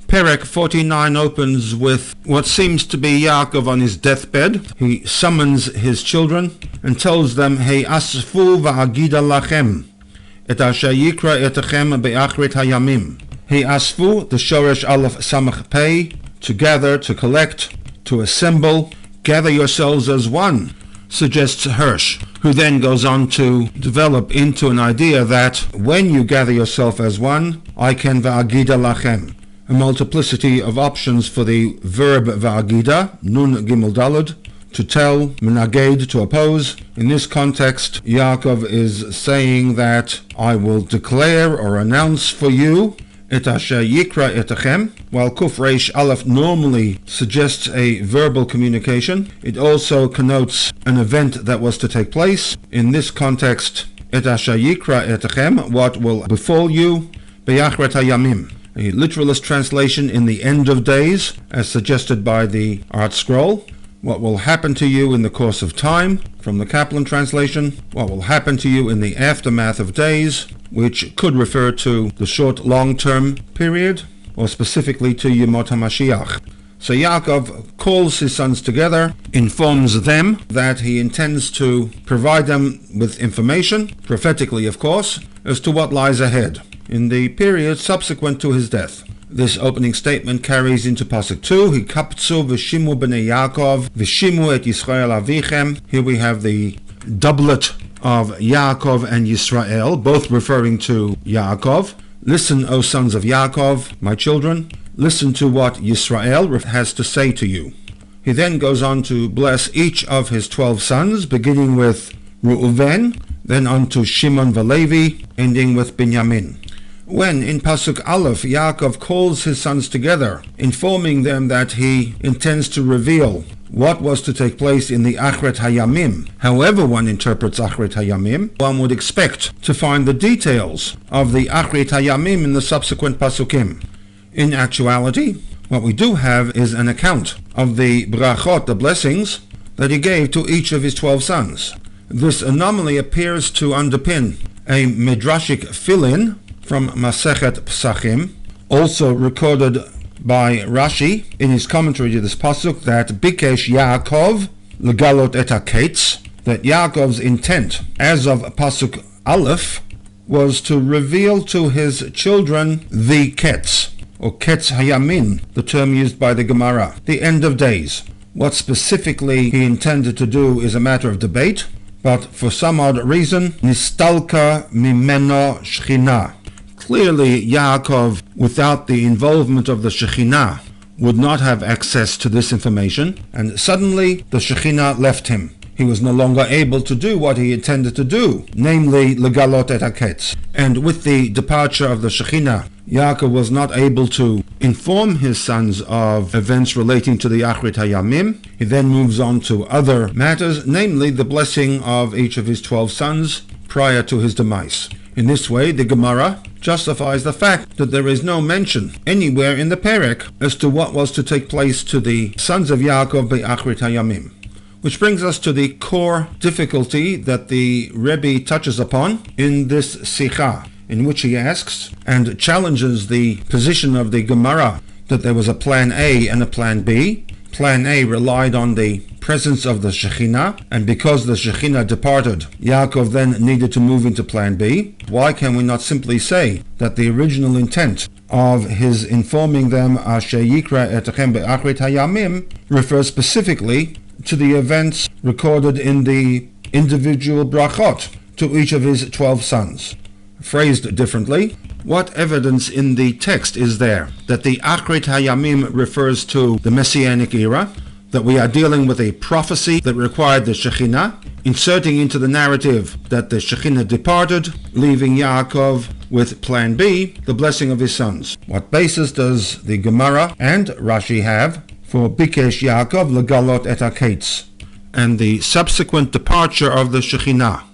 Perek 49 opens with what seems to be Yaakov on his deathbed. He summons his children and tells them, Hey asfu va'agida lachem, et asher yikra etechem be'achrit hayamim. Hey asfu, the shoresh aleph samach pei, to gather, to collect, to assemble, gather yourselves as one, suggests Hirsch, who then goes on to develop into an idea that when you gather yourself as one, I can va'agida lachem. A multiplicity of options for the verb va'agida, nun gimel dalad, to tell, menaged, to oppose. In this context, Yaakov is saying that I will declare or announce for you et asher yikra etechem. While kuf reish aleph normally suggests a verbal communication, it also connotes an event that was to take place. In this context, et asher yikra etechem, what will befall you, be'achret hayamim. A literalist translation in the end of days, as suggested by the Art Scroll. What will happen to you in the course of time, from the Kaplan translation. What will happen to you in the aftermath of days, which could refer to the short long-term period, or specifically to Yemot HaMashiach. So Yaakov calls his sons together, informs them that he intends to provide them with information, prophetically of course, as to what lies ahead in the period subsequent to his death. This opening statement carries into Pasuk 2, Hikaptzu v'shimu b'nei Yaakov v'shimu et Yisrael avichem. Here we have the doublet of Yaakov and Yisrael, both referring to Yaakov. Listen, O sons of Yaakov, my children, listen to what Yisrael has to say to you. He then goes on to bless each of his 12 sons, beginning with Reuven, then on to Shimon v'Levi, ending with Binyamin. When in Pasuk Aleph Yaakov calls his sons together, informing them that he intends to reveal what was to take place in the Achret Hayamim, however one interprets Achret Hayamim, one would expect to find the details of the Achret Hayamim in the subsequent Pasukim. In actuality, what we do have is an account of the brachot, the blessings, that he gave to each of his 12 sons. This anomaly appears to underpin a midrashic fill-in from Masechet Psachim, also recorded by Rashi in his commentary to this pasuk, that Bikesh Yaakov legalot et haketz, that Yaakov's intent as of pasuk Aleph was to reveal to his children the ketz, or ketz hayamin, the term used by the Gemara, the end of days. What specifically he intended to do is a matter of debate, but for some odd reason, nistalka mimeno shchina. Clearly, Yaakov, without the involvement of the Shekhinah, would not have access to this information, and suddenly the Shekhinah left him. He was no longer able to do what he intended to do, namely, legalot et haketz. And with the departure of the Shekhinah, Yaakov was not able to inform his sons of events relating to the Achrit Hayamim. He then moves on to other matters, namely the blessing of each of his 12 sons prior to his demise. In this way, the Gemara justifies the fact that there is no mention anywhere in the Perek as to what was to take place to the sons of Yaakov be'achrit hayamim. Which brings us to the core difficulty that the Rebbe touches upon in this SICHAH, in which he asks and challenges the position of the Gemara that there was a plan A and a plan B. Plan A relied on the presence of the Shekhinah, and because the Shekhinah departed, Yaakov then needed to move into plan B. Why can we not simply say that the original intent of his informing them Asher Yikra Etechem Be'achrit Hayamim refers specifically to the events recorded in the individual brachot to each of his 12 sons? Phrased differently, what evidence in the text is there that the Achrit Hayamim refers to the Messianic era, that we are dealing with a prophecy that required the Shekhinah, inserting into the narrative that the Shekhinah departed, leaving Yaakov with plan B, the blessing of his sons? What basis does the Gemara and Rashi have for Bikesh Yaakov legalot et haketz, and the subsequent departure of the Shekhinah?